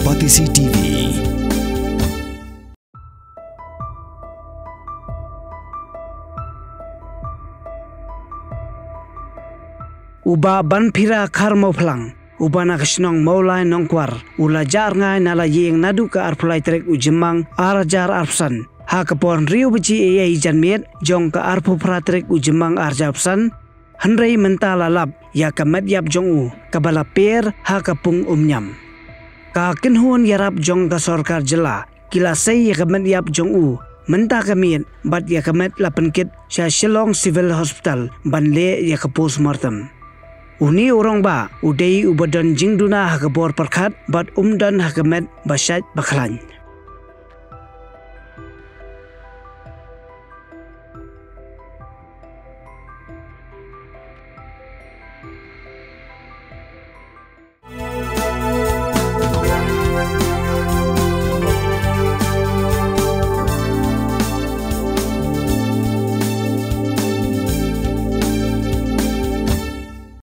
Kompetisi TV. Uba banpira khar moplang uba nakasnong maulai nongkwar ula jar ngai nala yeng nadu ka arpulai trek ujemang arjar arpsan ha kapon riu beci ai janmet jong ka arpu pratrek ujemang arjapsan hanrei mentala lap ya kamet yap jong u kabala per ha kapung umnyam ka kinhun yarap jong ka sorkar jela kila sei ya kamet yap jong u menta kamit bat ya kamet lapenkit sya Shillong Civil Hospital banle ya ka postmortem. Uni orang ba udai ubadan jingduna hakabor perkat bat umdan hakamet basyat baklan.